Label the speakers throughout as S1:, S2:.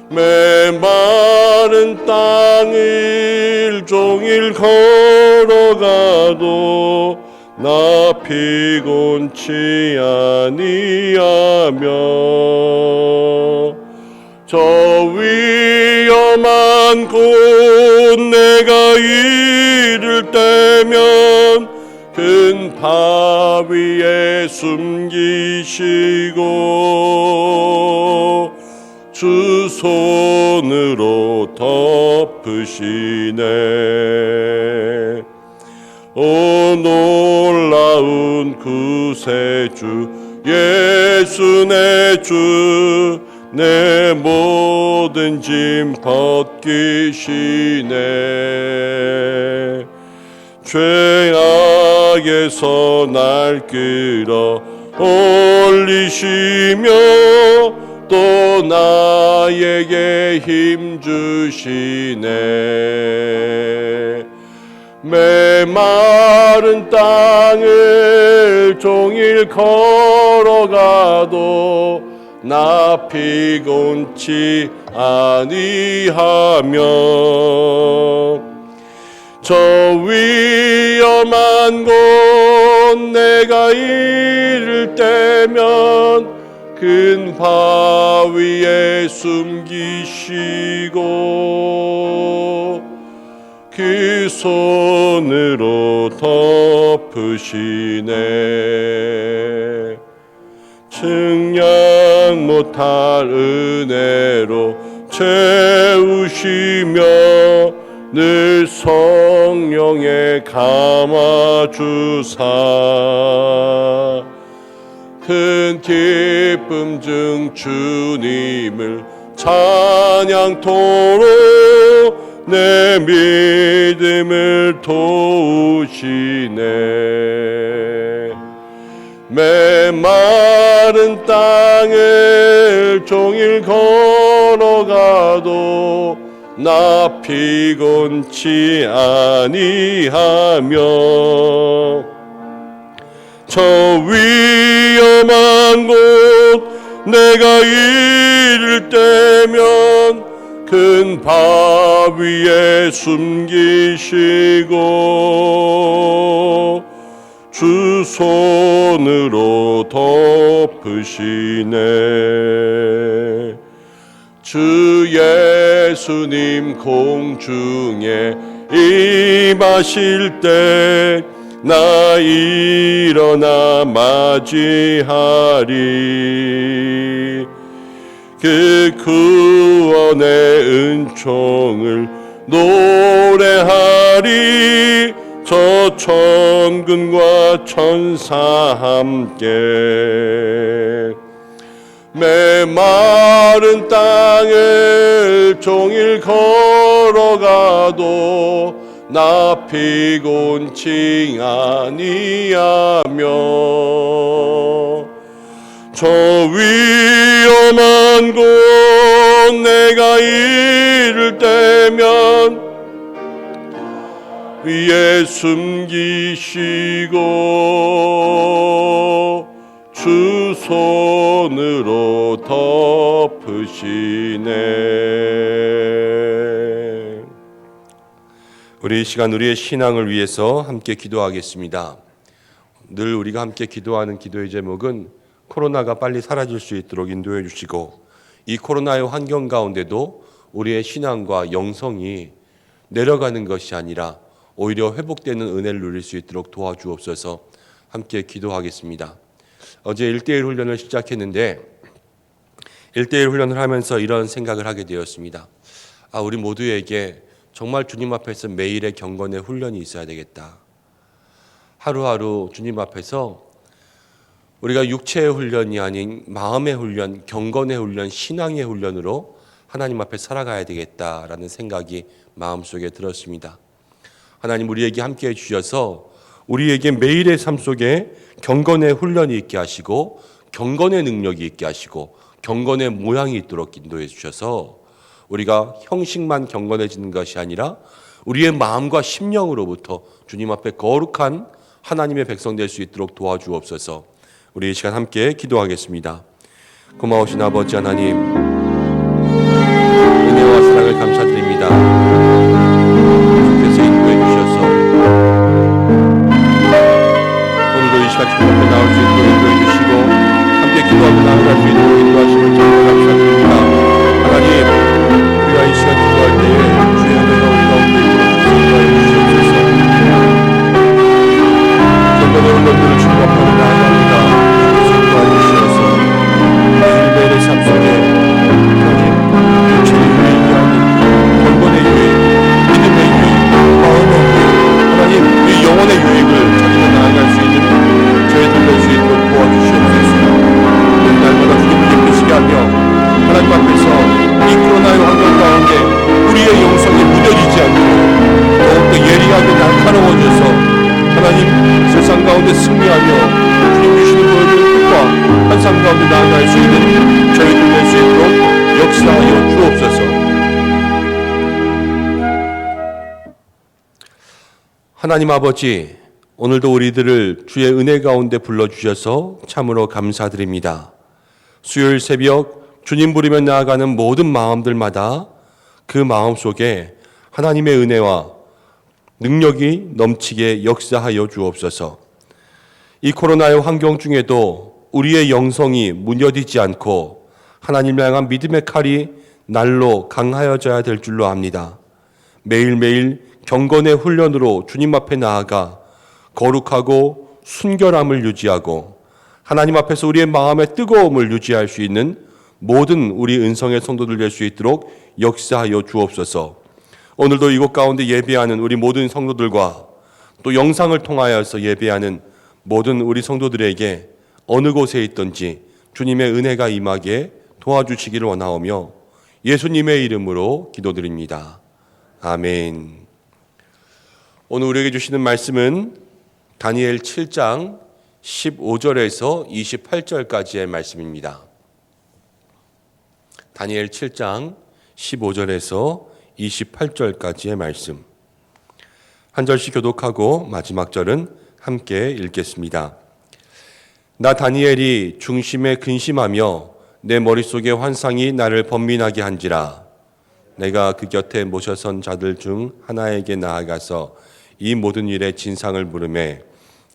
S1: 메마른 땅을 종일 걸어가도 나 피곤치 아니하며 저 위험한 곳 내가 이를 때면 큰 바위에 숨기시고 주 손으로 덮으시네. 오 놀라운 구세주 예수 내 주 내 모든 짐 벗기시네. 죄악에서 날 끌어 올리시며 또 나에게 힘 주시네. 메마른 땅을 종일 걸어가도 나 피곤치 아니하며 저 위험한 곳 내가 이를 때면 큰 바위에 숨기시고 그 손으로 덮으시네. 측량 못할 은혜로 채우시며 늘 성령에 감아주사 큰 기쁨 중 주님을 찬양토록 내 믿음을 도우시네. 메마른 땅을 종일 걸어가도 나 피곤치 아니하며 저 위험한 곳 내가 이를 때면 큰 바위에 숨기시고 주 손으로 덮으시네. 주 예수님 공중에 임하실 때 나 일어나 맞이하리. 그 구원의 은총을 노래하리. 저 천군과 천사 함께 메마른 땅을 종일 걸어가도 나 피곤치 아니하며 저 위험한 곳 내가 이를 때면 위에 숨기시고 주 손으로 덮으시네. 우리 이 시간 우리의 신앙을 위해서 함께 기도하겠습니다. 늘 우리가 함께 기도하는 기도의 제목은 코로나가 빨리 사라질 수 있도록 인도해 주시고 이 코로나의 환경 가운데도 우리의 신앙과 영성이 내려가는 것이 아니라 오히려 회복되는 은혜를 누릴 수 있도록 도와주옵소서. 함께 기도하겠습니다. 어제 1:1 훈련을 시작했는데 1:1 훈련을 하면서 이런 생각을 하게 되었습니다. 우리 모두에게 정말 주님 앞에서 매일의 경건의 훈련이 있어야 되겠다. 하루하루 주님 앞에서 우리가 육체의 훈련이 아닌 마음의 훈련, 경건의 훈련, 신앙의 훈련으로 하나님 앞에 살아가야 되겠다라는 생각이 마음속에 들었습니다. 하나님 우리에게 함께해 주셔서 우리에게 매일의 삶 속에 경건의 훈련이 있게 하시고 경건의 능력이 있게 하시고 경건의 모양이 있도록 인도해 주셔서 우리가 형식만 경건해지는 것이 아니라 우리의 마음과 심령으로부터 주님 앞에 거룩한 하나님의 백성 될 수 있도록 도와주옵소서. 우리 이 시간 함께 기도하겠습니다. 고마우신 아버지 하나님, 하나님 아버지, 오늘도 우리들을 주의 은혜 가운데 불러주셔서 참으로 감사드립니다. 수요일 새벽 주님 부르며 나아가는 모든 마음들마다 그 마음 속에 하나님의 은혜와 능력이 넘치게 역사하여 주옵소서. 이 코로나의 환경 중에도 우리의 영성이 무뎌지지 않고 하나님을 향한 믿음의 칼이 날로 강하여져야 될 줄로 압니다. 매일매일 경건의 훈련으로 주님 앞에 나아가 거룩하고 순결함을 유지하고 하나님 앞에서 우리의 마음의 뜨거움을 유지할 수 있는 모든 우리 은성의 성도들 될 수 있도록 역사하여 주옵소서. 오늘도 이곳 가운데 예배하는 우리 모든 성도들과 또 영상을 통하여서 예배하는 모든 우리 성도들에게 어느 곳에 있든지 주님의 은혜가 임하게 도와주시기를 원하오며 예수님의 이름으로 기도드립니다. 아멘. 오늘 우리에게 주시는 말씀은 다니엘 7장 15절에서 28절까지의 말씀입니다. 다니엘 7장 15절에서 28절까지의 말씀. 한 절씩 교독하고 마지막 절은 함께 읽겠습니다. 나 다니엘이 중심에 근심하며 내 머릿속에 환상이 나를 번민하게 한지라. 내가 그 곁에 모셔선 자들 중 하나에게 나아가서 이 모든 일의 진상을 물으매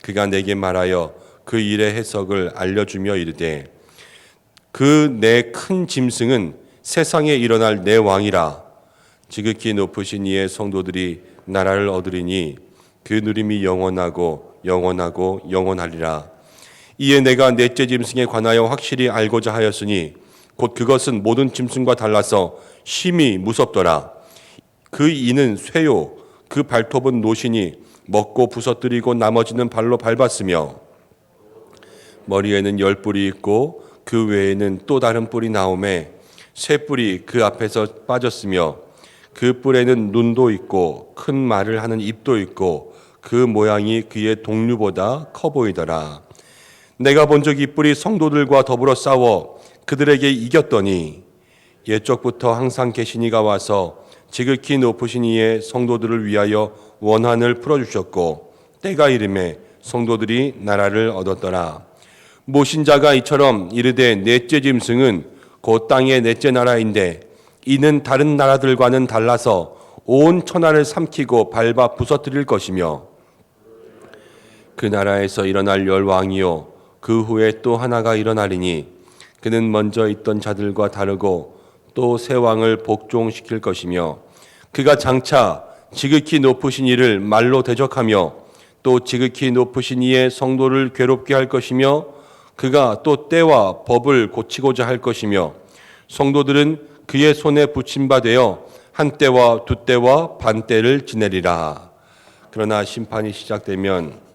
S1: 그가 내게 말하여 그 일의 해석을 알려주며 이르되 그 내 큰 짐승은 세상에 일어날 내 왕이라. 지극히 높으신 이의 성도들이 나라를 얻으리니 그 누림이 영원하고 영원하고 영원하리라. 이에 내가 넷째 짐승에 관하여 확실히 알고자 하였으니 곧 그것은 모든 짐승과 달라서 심히 무섭더라. 그 이는 쇠요 그 발톱은 노시니 먹고 부서뜨리고 나머지는 발로 밟았으며 머리에는 10뿔이 있고 그 외에는 또 다른 뿔이 나오매 새 뿔이 그 앞에서 빠졌으며 그 뿔에는 눈도 있고 큰 말을 하는 입도 있고 그 모양이 그의 동류보다 커 보이더라. 내가 본 적 이 뿔이 성도들과 더불어 싸워 그들에게 이겼더니 옛적부터 항상 계신 이가 와서 지극히 높으신 이의 성도들을 위하여 원한을 풀어주셨고 때가 이름에 성도들이 나라를 얻었더라. 모신 자가 이처럼 이르되 넷째 짐승은 곧 땅의 넷째 나라인데 이는 다른 나라들과는 달라서 온 천하를 삼키고 밟아 부서뜨릴 것이며 그 나라에서 일어날 열 왕이요 그 후에 또 하나가 일어나리니 그는 먼저 있던 자들과 다르고 또 새 왕을 복종시킬 것이며 그가 장차 지극히 높으신 이를 말로 대적하며 또 지극히 높으신 이의 성도를 괴롭게 할 것이며 그가 또 때와 법을 고치고자 할 것이며 성도들은 그의 손에 붙임 바 되어 한 때와 두 때와 반 때를 지내리라. 그러나 심판이 시작되면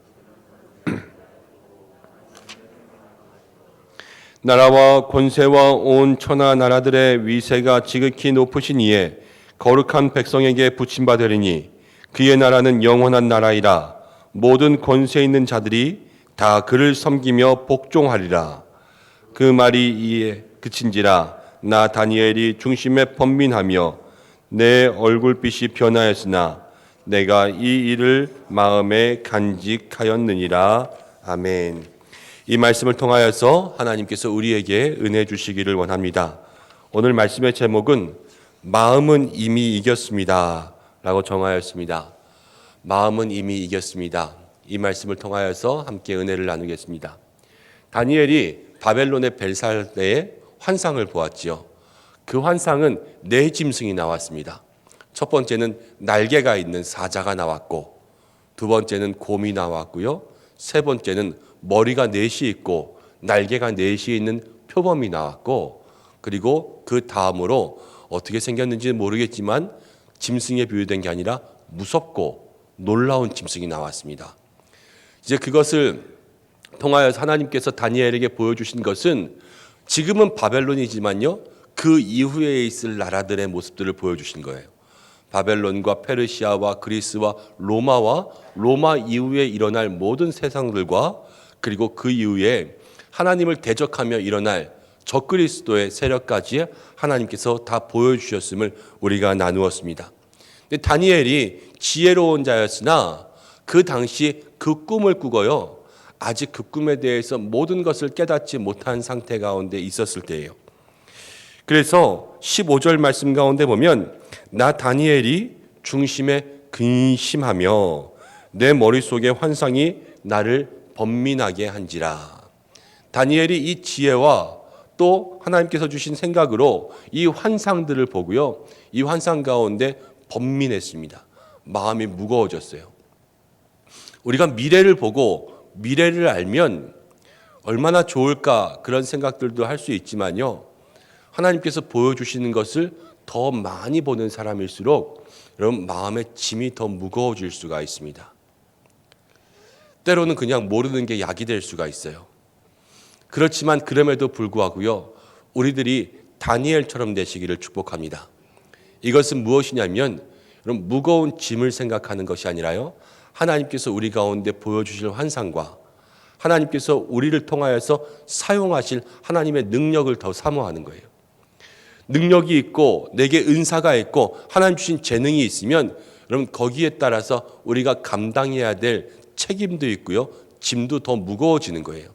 S1: 나라와 권세와 온 천하 나라들의 위세가 지극히 높으신 이에 거룩한 백성에게 붙임 바 되리니 그의 나라는 영원한 나라이라. 모든 권세 있는 자들이 다 그를 섬기며 복종하리라. 그 말이 이에 그친지라. 나 다니엘이 중심에 번민하며 내 얼굴빛이 변하였으나 내가 이 일을 마음에 간직하였느니라. 아멘. 이 말씀을 통하여서 하나님께서 우리에게 은혜 주시기를 원합니다. 오늘 말씀의 제목은 마음은 이미 이겼습니다 라고 정하였습니다. 마음은 이미 이겼습니다. 이 말씀을 통하여서 함께 은혜를 나누겠습니다. 다니엘이 바벨론의 벨살레의 환상을 보았지요. 그 환상은 네 짐승이 나왔습니다. 첫 번째는 날개가 있는 사자가 나왔고, 두 번째는 곰이 나왔고요. 세 번째는 머리가 넷이 있고 날개가 넷이 있는 표범이 나왔고, 그리고 그 다음으로 어떻게 생겼는지 모르겠지만 짐승에 비유된 게 아니라 무섭고 놀라운 짐승이 나왔습니다. 이제 그것을 통하여서 하나님께서 다니엘에게 보여주신 것은 지금은 바벨론이지만요, 그 이후에 있을 나라들의 모습들을 보여주신 거예요. 바벨론과 페르시아와 그리스와 로마 이후에 일어날 모든 세상들과 그리고 그 이후에 하나님을 대적하며 일어날 적그리스도의 세력까지 하나님께서 다 보여주셨음을 우리가 나누었습니다. 근데 다니엘이 지혜로운 자였으나 그 당시 그 꿈을 꾸고요. 아직 그 꿈에 대해서 모든 것을 깨닫지 못한 상태 가운데 있었을 때예요. 그래서 15절 말씀 가운데 보면 나 다니엘이 중심에 근심하며 내 머릿속에 환상이 나를 번민하게 한지라. 다니엘이 이 지혜와 또 하나님께서 주신 생각으로 이 환상들을 보고요. 이 환상 가운데 번민했습니다. 마음이 무거워졌어요. 우리가 미래를 보고 미래를 알면 얼마나 좋을까 그런 생각들도 할 수 있지만요. 하나님께서 보여주시는 것을 더 많이 보는 사람일수록 여러분 마음의 짐이 더 무거워질 수가 있습니다. 때로는 그냥 모르는 게 약이 될 수가 있어요. 그렇지만 그럼에도 불구하고요. 우리들이 다니엘처럼 되시기를 축복합니다. 이것은 무엇이냐면 여러분 무거운 짐을 생각하는 것이 아니라요. 하나님께서 우리 가운데 보여주실 환상과 하나님께서 우리를 통하여서 사용하실 하나님의 능력을 더 사모하는 거예요. 능력이 있고 내게 은사가 있고 하나님 주신 재능이 있으면 여러분 거기에 따라서 우리가 감당해야 될 책임도 있고요. 짐도 더 무거워지는 거예요.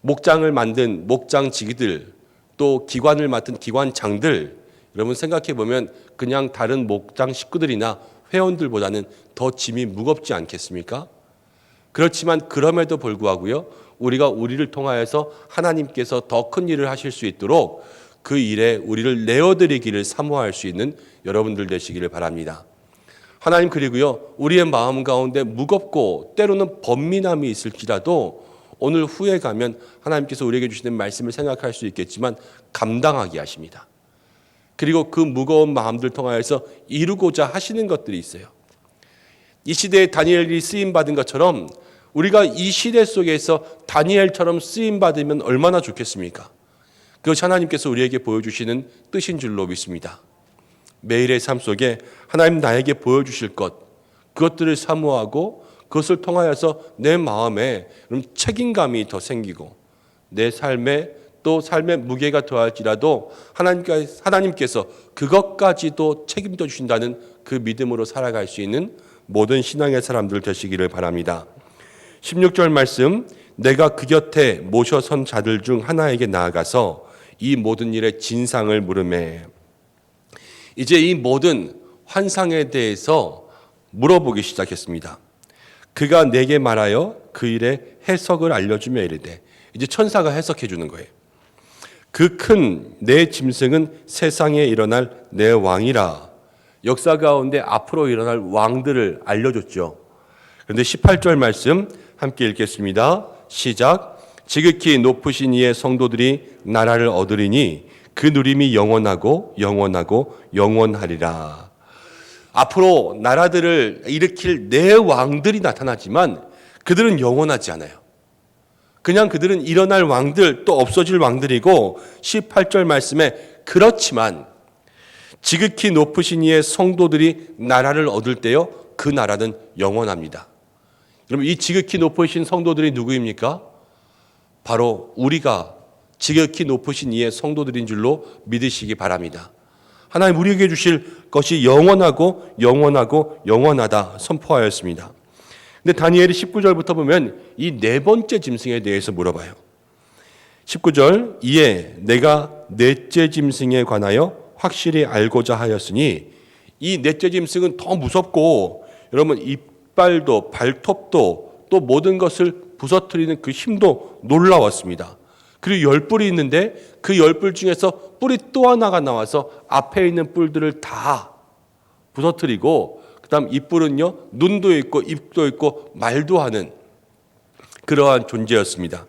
S1: 목장을 만든 목장지기들 또 기관을 맡은 기관장들 여러분 생각해 보면 그냥 다른 목장 식구들이나 회원들보다는 더 짐이 무겁지 않겠습니까? 그렇지만 그럼에도 불구하고요. 우리가 우리를 통하여서 하나님께서 더 큰 일을 하실 수 있도록 그 일에 우리를 내어드리기를 사모할 수 있는 여러분들 되시기를 바랍니다. 하나님 그리고요. 우리의 마음 가운데 무겁고 때로는 번민함이 있을지라도 오늘 후에 가면 하나님께서 우리에게 주시는 말씀을 생각할 수 있겠지만 감당하게 하십니다. 그리고 그 무거운 마음들 통하여서 이루고자 하시는 것들이 있어요. 이 시대에 다니엘이 쓰임받은 것처럼 우리가 이 시대 속에서 다니엘처럼 쓰임받으면 얼마나 좋겠습니까? 그것이 하나님께서 우리에게 보여주시는 뜻인 줄로 믿습니다. 매일의 삶 속에 하나님 나에게 보여주실 것, 그것들을 사모하고 그것을 통하여서 내 마음에 책임감이 더 생기고 내 삶에 또 삶의 무게가 더할지라도 하나님께서 그것까지도 책임져 주신다는 그 믿음으로 살아갈 수 있는 모든 신앙의 사람들 되시기를 바랍니다. 16절 말씀 내가 그 곁에 모셔 선 자들 중 하나에게 나아가서 이 모든 일의 진상을 물으매 이제 이 모든 환상에 대해서 물어보기 시작했습니다. 그가 내게 말하여 그 일의 해석을 알려주며 이르되 이제 천사가 해석해 주는 거예요. 그 큰 내 짐승은 세상에 일어날 내 왕이라. 역사 가운데 앞으로 일어날 왕들을 알려줬죠. 그런데 18절 말씀 함께 읽겠습니다. 시작. 지극히 높으신 이의 성도들이 나라를 얻으리니 그 누림이 영원하고 영원하고 영원하리라. 앞으로 나라들을 일으킬 내 왕들이 나타나지만 그들은 영원하지 않아요. 그냥 그들은 일어날 왕들 또 없어질 왕들이고 18절 말씀에 그렇지만 지극히 높으신 이의 성도들이 나라를 얻을 때요 그 나라는 영원합니다. 여러분 이 지극히 높으신 성도들이 누구입니까? 바로 우리가 지극히 높으신 이의 성도들인 줄로 믿으시기 바랍니다. 하나님 우리에게 주실 것이 영원하고 영원하고 영원하다 선포하였습니다. 근데 다니엘이 19절부터 보면 이 네 번째 짐승에 대해서 물어봐요. 19절 이에 내가 넷째 짐승에 관하여 확실히 알고자 하였으니 이 넷째 짐승은 더 무섭고 여러분 이빨도 발톱도 또 모든 것을 부서뜨리는 그 힘도 놀라웠습니다. 그리고 10뿔이 있는데 그 10뿔 중에서 뿔이 또 하나가 나와서 앞에 있는 뿔들을 다 부서뜨리고 그다음 이 뿔은요 눈도 있고 입도 있고 말도 하는 그러한 존재였습니다.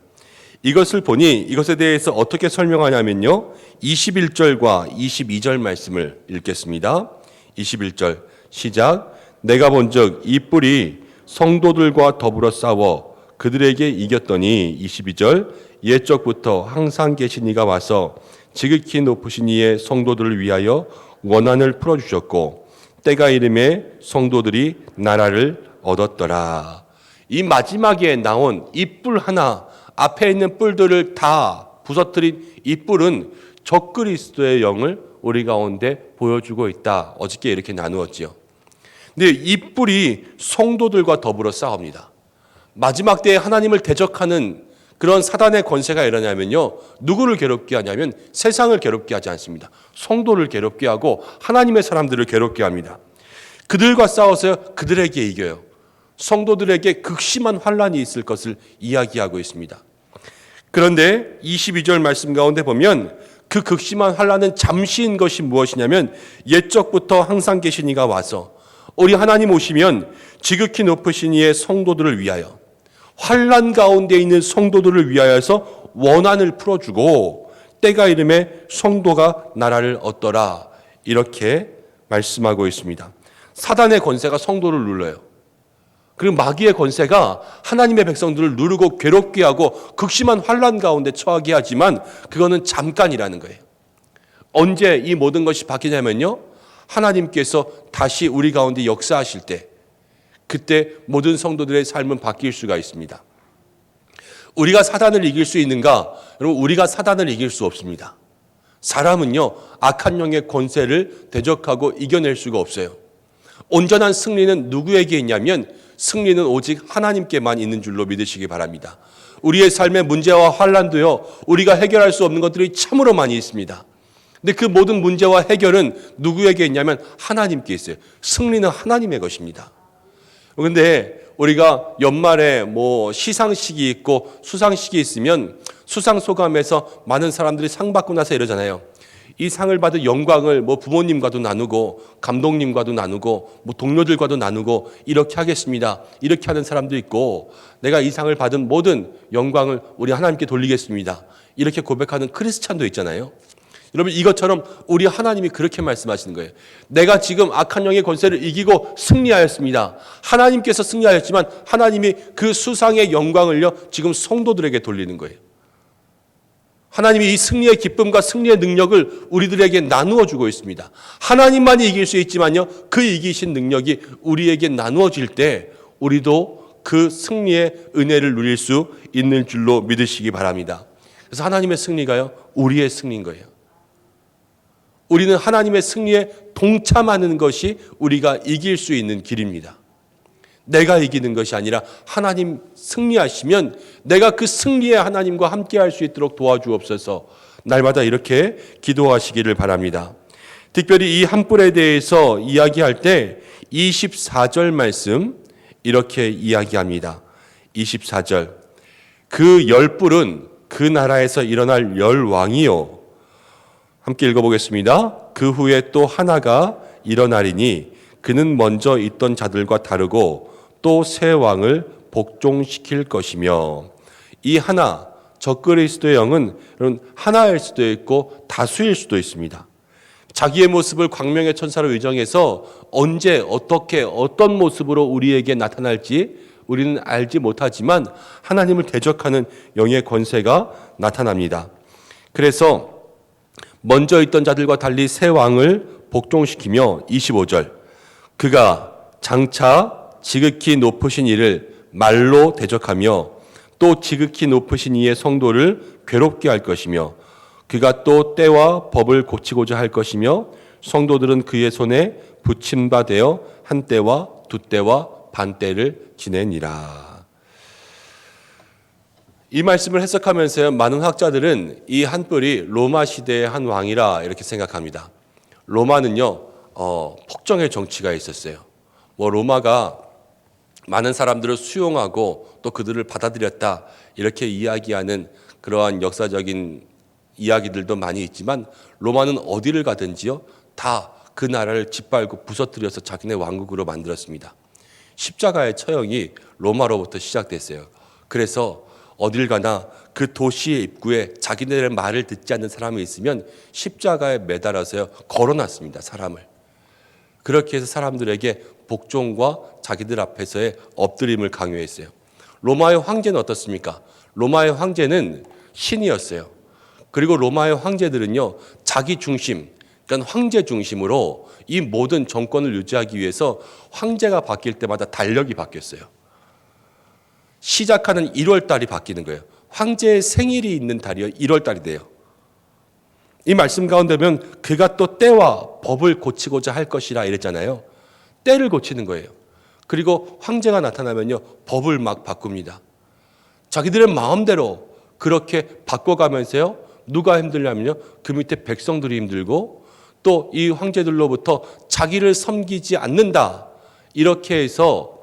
S1: 이것을 보니 이것에 대해서 어떻게 설명하냐면요 21절과 22절 말씀을 읽겠습니다. 21절 시작. 내가 본즉 이 뿔이 성도들과 더불어 싸워 그들에게 이겼더니 22절 옛적부터 항상 계신 이가 와서 지극히 높으신 이의 성도들을 위하여 원한을 풀어주셨고 때가 이름에 성도들이 나라를 얻었더라. 이 마지막에 나온 이 뿔 하나 앞에 있는 뿔들을 다 부서뜨린 이 뿔은 적그리스도의 영을 우리 가운데 보여주고 있다. 어저께 이렇게 나누었지요. 근데 이 뿔이 성도들과 더불어 싸웁니다. 마지막 때에 하나님을 대적하는 그런 사단의 권세가 일어나면요, 누구를 괴롭게 하냐면 세상을 괴롭게 하지 않습니다. 성도를 괴롭게 하고 하나님의 사람들을 괴롭게 합니다. 그들과 싸워서 그들에게 이겨요. 성도들에게 극심한 환란이 있을 것을 이야기하고 있습니다. 그런데 22절 말씀 가운데 보면 그 극심한 환란은 잠시인 것이 무엇이냐면 옛적부터 항상 계신 이가 와서 우리 하나님 오시면 지극히 높으신 이의 성도들을 위하여, 환란 가운데 있는 성도들을 위하여서 원한을 풀어주고 때가 이름에 성도가 나라를 얻더라, 이렇게 말씀하고 있습니다. 사단의 권세가 성도를 눌러요. 그리고 마귀의 권세가 하나님의 백성들을 누르고 괴롭게 하고 극심한 환란 가운데 처하게 하지만 그거는 잠깐이라는 거예요. 언제 이 모든 것이 바뀌냐면요, 하나님께서 다시 우리 가운데 역사하실 때, 그때 모든 성도들의 삶은 바뀔 수가 있습니다. 우리가 사단을 이길 수 있는가? 여러분, 우리가 사단을 이길 수 없습니다. 사람은요, 악한 영의 권세를 대적하고 이겨낼 수가 없어요. 온전한 승리는 누구에게 있냐면 승리는 오직 하나님께만 있는 줄로 믿으시기 바랍니다. 우리의 삶의 문제와 환란도요, 우리가 해결할 수 없는 것들이 참으로 많이 있습니다. 근데 그 모든 문제와 해결은 누구에게 있냐면 하나님께 있어요. 승리는 하나님의 것입니다. 그런데 우리가 연말에 시상식이 있고 수상식이 있으면 수상 소감에서 많은 사람들이 상 받고 나서 이러잖아요. 이 상을 받은 영광을 부모님과도 나누고 감독님과도 나누고 동료들과도 나누고 이렇게 하겠습니다. 이렇게 하는 사람도 있고, 내가 이 상을 받은 모든 영광을 우리 하나님께 돌리겠습니다. 이렇게 고백하는 크리스찬도 있잖아요. 여러분, 이것처럼 우리 하나님이 그렇게 말씀하시는 거예요. 내가 지금 악한 영의 권세를 이기고 승리하였습니다. 하나님께서 승리하였지만 하나님이 그 수상의 영광을요, 지금 성도들에게 돌리는 거예요. 하나님이 이 승리의 기쁨과 승리의 능력을 우리들에게 나누어 주고 있습니다. 하나님만이 이길 수 있지만요, 그 이기신 능력이 우리에게 나누어질 때 우리도 그 승리의 은혜를 누릴 수 있는 줄로 믿으시기 바랍니다. 그래서 하나님의 승리가요, 우리의 승리인 거예요. 우리는 하나님의 승리에 동참하는 것이 우리가 이길 수 있는 길입니다. 내가 이기는 것이 아니라 하나님 승리하시면 내가 그 승리의 하나님과 함께할 수 있도록 도와주옵소서. 날마다 이렇게 기도하시기를 바랍니다. 특별히 이 한 뿔에 대해서 이야기할 때 24절 말씀 이렇게 이야기합니다. 24절, 그 10뿔은 그 나라에서 일어날 10왕이요. 함께 읽어보겠습니다. 그 후에 또 하나가 일어나리니 그는 먼저 있던 자들과 다르고 또 새 왕을 복종시킬 것이며, 이 하나, 적그리스도의 영은 하나일 수도 있고 다수일 수도 있습니다. 자기의 모습을 광명의 천사로 의정해서 언제 어떻게 어떤 모습으로 우리에게 나타날지 우리는 알지 못하지만 하나님을 대적하는 영의 권세가 나타납니다. 그래서 먼저 있던 자들과 달리 새 왕을 복종시키며 25절, 그가 장차 지극히 높으신 이를 말로 대적하며 또 지극히 높으신 이의 성도를 괴롭게 할 것이며, 그가 또 때와 법을 고치고자 할 것이며 성도들은 그의 손에 붙임바 되어 한 때와 두 때와 반 때를 지내니라. 이 말씀을 해석하면서 많은 학자들은 이 한 뿔이 로마 시대의 한 왕이라 이렇게 생각합니다. 로마는요, 폭정의 정치가 있었어요. 로마가 많은 사람들을 수용하고 또 그들을 받아들였다, 이렇게 이야기하는 그러한 역사적인 이야기들도 많이 있지만, 로마는 어디를 가든지요, 다 그 나라를 짓밟고 부서뜨려서 자기네 왕국으로 만들었습니다. 십자가의 처형이 로마로부터 시작됐어요. 그래서 어딜 가나 그 도시의 입구에 자기네의 말을 듣지 않는 사람이 있으면 십자가에 매달아서요, 걸어놨습니다, 사람을. 그렇게 해서 사람들에게 복종과 자기들 앞에서의 엎드림을 강요했어요. 로마의 황제는 어떻습니까? 로마의 황제는 신이었어요. 그리고 로마의 황제들은요, 자기 중심, 그러니까 황제 중심으로 이 모든 정권을 유지하기 위해서 황제가 바뀔 때마다 달력이 바뀌었어요. 시작하는 1월 달이 바뀌는 거예요. 황제의 생일이 있는 달이요, 1월 달이 돼요. 이 말씀 가운데 보면 그가 또 때와 법을 고치고자 할 것이라 이랬잖아요. 때를 고치는 거예요. 그리고 황제가 나타나면요, 법을 막 바꿉니다. 자기들의 마음대로 그렇게 바꿔가면서요, 누가 힘들냐면요, 그 밑에 백성들이 힘들고 또 이 황제들로부터 자기를 섬기지 않는다, 이렇게 해서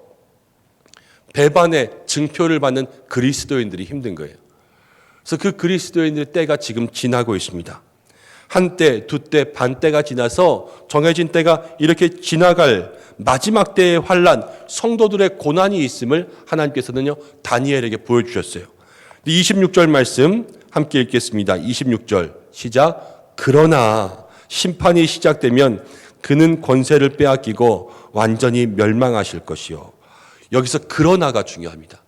S1: 배반의 증표를 받는 그리스도인들이 힘든 거예요. 그래서 그 그리스도인들의 때가 지금 지나고 있습니다. 한때, 두때, 반때가 지나서 정해진 때가 이렇게 지나갈 마지막 때의 환난, 성도들의 고난이 있음을 하나님께서는요, 다니엘에게 보여주셨어요. 26절 말씀 함께 읽겠습니다. 26절 시작. 그러나 심판이 시작되면 그는 권세를 빼앗기고 완전히 멸망하실 것이요. 여기서 그러나가 중요합니다.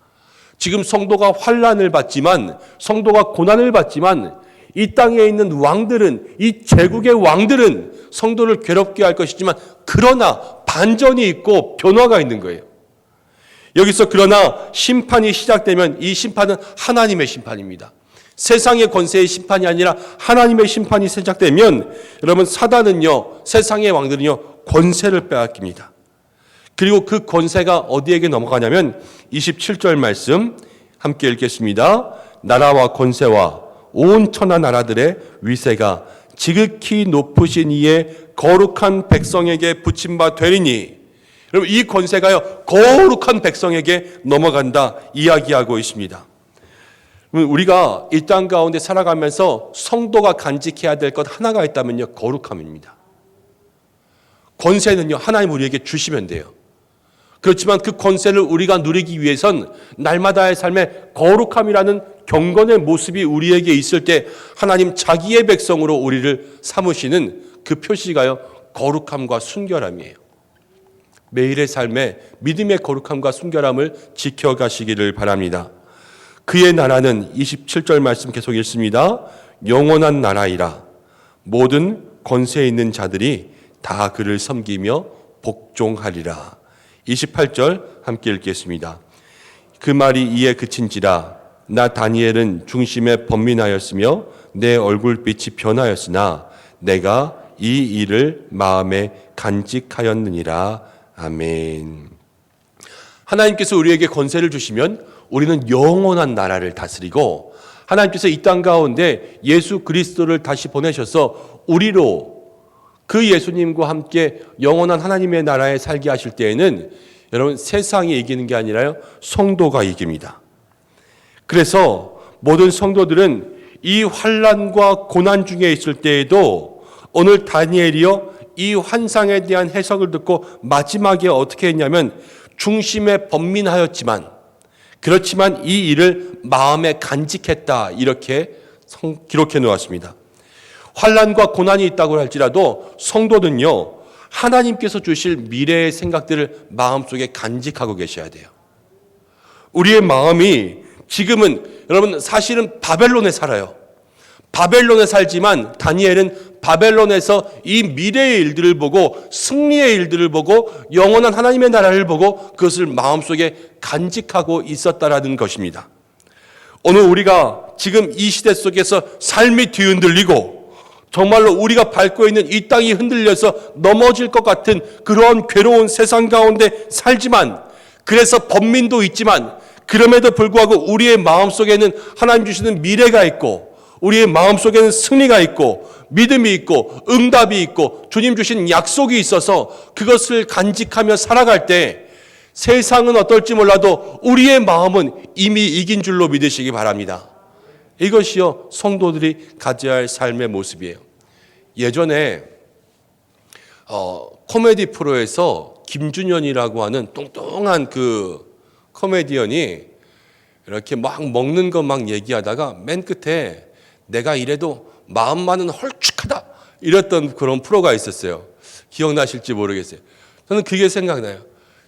S1: 지금 성도가 환난을 받지만, 성도가 고난을 받지만, 이 땅에 있는 왕들은, 이 제국의 왕들은 성도를 괴롭게 할 것이지만, 그러나 반전이 있고 변화가 있는 거예요. 여기서 그러나 심판이 시작되면 이 심판은 하나님의 심판입니다. 세상의 권세의 심판이 아니라 하나님의 심판이 시작되면, 여러분, 사단은요, 세상의 왕들은요, 권세를 빼앗깁니다. 그리고 그 권세가 어디에게 넘어가냐면 27절 말씀 함께 읽겠습니다. 나라와 권세와 온 천하 나라들의 위세가 지극히 높으신 이의 거룩한 백성에게 붙임 바 되리니, 여러분, 이 권세가요, 거룩한 백성에게 넘어간다 이야기하고 있습니다. 우리가 이 땅 가운데 살아가면서 성도가 간직해야 될 것 하나가 있다면요, 거룩함입니다. 권세는요, 하나님 우리에게 주시면 돼요. 그렇지만 그 권세를 우리가 누리기 위해선 날마다의 삶에 거룩함이라는 경건의 모습이 우리에게 있을 때 하나님 자기의 백성으로 우리를 삼으시는 그 표시가요, 거룩함과 순결함이에요. 매일의 삶에 믿음의 거룩함과 순결함을 지켜가시기를 바랍니다. 그의 나라는 27절 말씀 계속 읽습니다. 영원한 나라이라. 모든 권세 있는 자들이 다 그를 섬기며 복종하리라. 28절 함께 읽겠습니다. 그 말이 이에 그친지라. 나 다니엘은 중심에 번민하였으며 내 얼굴빛이 변하였으나 내가 이 일을 마음에 간직하였느니라. 아멘. 하나님께서 우리에게 권세를 주시면 우리는 영원한 나라를 다스리고, 하나님께서 이 땅 가운데 예수 그리스도를 다시 보내셔서 우리로 그 예수님과 함께 영원한 하나님의 나라에 살게 하실 때에는 여러분, 세상이 이기는 게 아니라요, 성도가 이깁니다. 그래서 모든 성도들은 이 환난과 고난 중에 있을 때에도 오늘 다니엘이요, 이 환상에 대한 해석을 듣고 마지막에 어떻게 했냐면 중심에 번민하였지만, 그렇지만 이 일을 마음에 간직했다, 이렇게 기록해 놓았습니다. 환난과 고난이 있다고 할지라도 성도는요, 하나님께서 주실 미래의 생각들을 마음속에 간직하고 계셔야 돼요. 우리의 마음이 지금은 여러분 사실은 바벨론에 살아요. 바벨론에 살지만 다니엘은 바벨론에서 이 미래의 일들을 보고, 승리의 일들을 보고, 영원한 하나님의 나라를 보고 그것을 마음속에 간직하고 있었다라는 것입니다. 오늘 우리가 지금 이 시대 속에서 삶이 뒤흔들리고 정말로 우리가 밟고 있는 이 땅이 흔들려서 넘어질 것 같은 그런 괴로운 세상 가운데 살지만, 그래서 번민도 있지만, 그럼에도 불구하고 우리의 마음속에는 하나님 주시는 미래가 있고, 우리의 마음속에는 승리가 있고, 믿음이 있고, 응답이 있고, 주님 주신 약속이 있어서 그것을 간직하며 살아갈 때 세상은 어떨지 몰라도 우리의 마음은 이미 이긴 줄로 믿으시기 바랍니다. 이것이요, 성도들이 가져야 할 삶의 모습이에요. 예전에 코미디 프로에서 김준현이라고 하는 뚱뚱한 그 코미디언이 이렇게 막 먹는 거 막 얘기하다가 맨 끝에 내가 이래도 마음만은 홀쭉하다, 이랬던 그런 프로가 있었어요. 기억나실지 모르겠어요. 저는 그게 생각나요.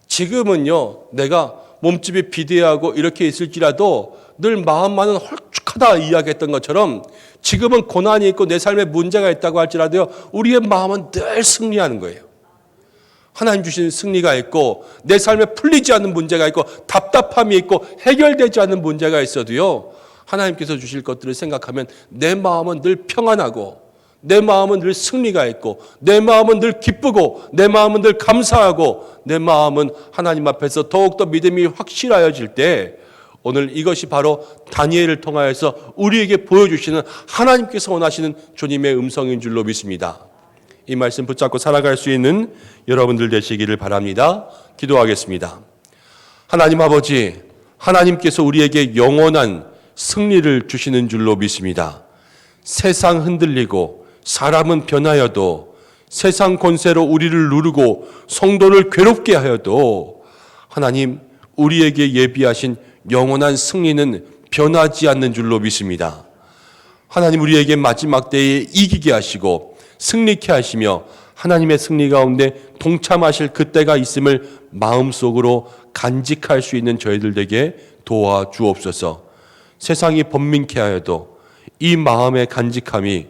S1: 지금은요, 내가 몸집이 비대하고 이렇게 있을지라도 늘 마음만은 홀쭉하다 이야기했던 것처럼 지금은 고난이 있고 내 삶에 문제가 있다고 할지라도요, 우리의 마음은 늘 승리하는 거예요. 하나님 주신 승리가 있고, 내 삶에 풀리지 않는 문제가 있고, 답답함이 있고, 해결되지 않는 문제가 있어도요, 하나님께서 주실 것들을 생각하면 내 마음은 늘 평안하고 내 마음은 늘 승리가 있고, 내 마음은 늘 기쁘고, 내 마음은 늘 감사하고, 내 마음은 하나님 앞에서 더욱더 믿음이 확실하여질 때, 오늘 이것이 바로 다니엘을 통하여서 우리에게 보여주시는 하나님께서 원하시는 주님의 음성인 줄로 믿습니다. 이 말씀 붙잡고 살아갈 수 있는 여러분들 되시기를 바랍니다. 기도하겠습니다. 하나님 아버지, 하나님께서 우리에게 영원한 승리를 주시는 줄로 믿습니다. 세상 흔들리고 사람은 변하여도, 세상 권세로 우리를 누르고 성도를 괴롭게 하여도 하나님 우리에게 예비하신 영원한 승리는 변하지 않는 줄로 믿습니다. 하나님 우리에게 마지막 때에 이기게 하시고 승리케 하시며 하나님의 승리 가운데 동참하실 그때가 있음을 마음속으로 간직할 수 있는 저희들에게 도와주옵소서. 세상이 번민케 하여도 이 마음의 간직함이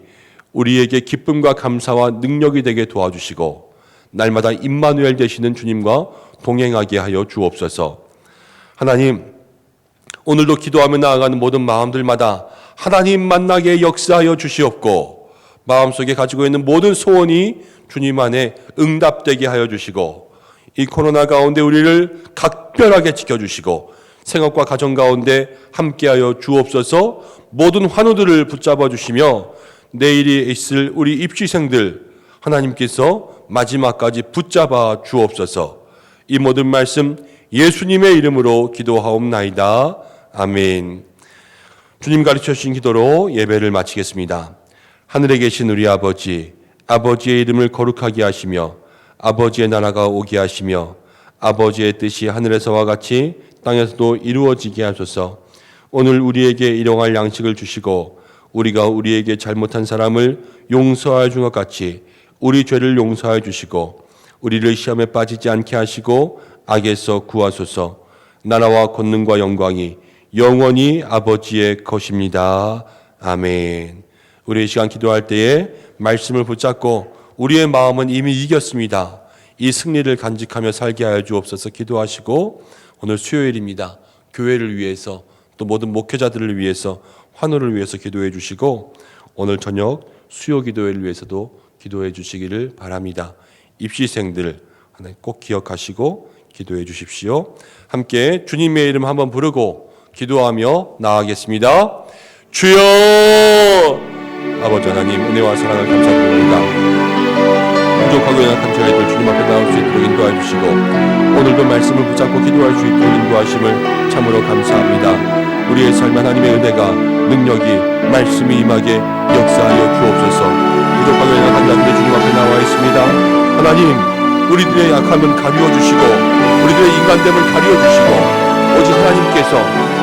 S1: 우리에게 기쁨과 감사와 능력이 되게 도와주시고 날마다 임마누엘 되시는 주님과 동행하게 하여 주옵소서. 하나님, 오늘도 기도하며 나아가는 모든 마음들마다 하나님 만나게 역사하여 주시옵고, 마음속에 가지고 있는 모든 소원이 주님 안에 응답되게 하여 주시고, 이 코로나 가운데 우리를 각별하게 지켜주시고 생업과 가정 가운데 함께하여 주옵소서. 모든 환우들을 붙잡아 주시며 내일이 있을 우리 입시생들 하나님께서 마지막까지 붙잡아 주옵소서. 이 모든 말씀 예수님의 이름으로 기도하옵나이다. 아멘. 주님 가르쳐 주신 기도로 예배를 마치겠습니다. 하늘에 계신 우리 아버지, 아버지의 이름을 거룩하게 하시며 아버지의 나라가 오게 하시며 아버지의 뜻이 하늘에서와 같이 땅에서도 이루어지게 하소서. 오늘 우리에게 일용할 양식을 주시고 우리가 우리에게 잘못한 사람을 용서하여 준 것 같이 우리 죄를 용서하여 주시고 우리를 시험에 빠지지 않게 하시고 악에서 구하소서. 나라와 권능과 영광이 영원히 아버지의 것입니다. 아멘. 우리 이 시간 기도할 때에 말씀을 붙잡고 우리의 마음은 이미 이겼습니다. 이 승리를 간직하며 살게 하여 주옵소서. 기도하시고 오늘 수요일입니다. 교회를 위해서 또 모든 목회자들을 위해서 환우를 위해서 기도해 주시고 오늘 저녁 수요 기도회를 위해서도 기도해 주시기를 바랍니다. 입시생들 꼭 기억하시고 기도해 주십시오. 함께 주님의 이름 한번 부르고 기도하며 나아가겠습니다. 주여! 아버지 하나님 은혜와 사랑을 감사드립니다. 부족하고 연약한 저희들 주님 앞에 나올 수 있도록 인도해 주시고 오늘도 말씀을 붙잡고 기도할 수 있도록 인도하심을 참으로 감사합니다. 우리의 삶 하나님의 은혜가 능력이 말씀이 임하게 역사하여 주옵소서. 부족하고 연약한 자들의 주님 앞에 나와 있습니다. 하나님 우리들의 약함은 가리워 주시고 우리들의 인간됨을 가리워 주시고 오직 하나님께서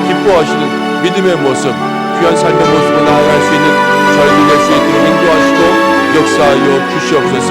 S1: 기뻐하시는 믿음의 모습, 귀한 삶의 모습을 나아갈 수 있는 저희들 될 수 있도록 인도하시고 역사하여 주시옵소서.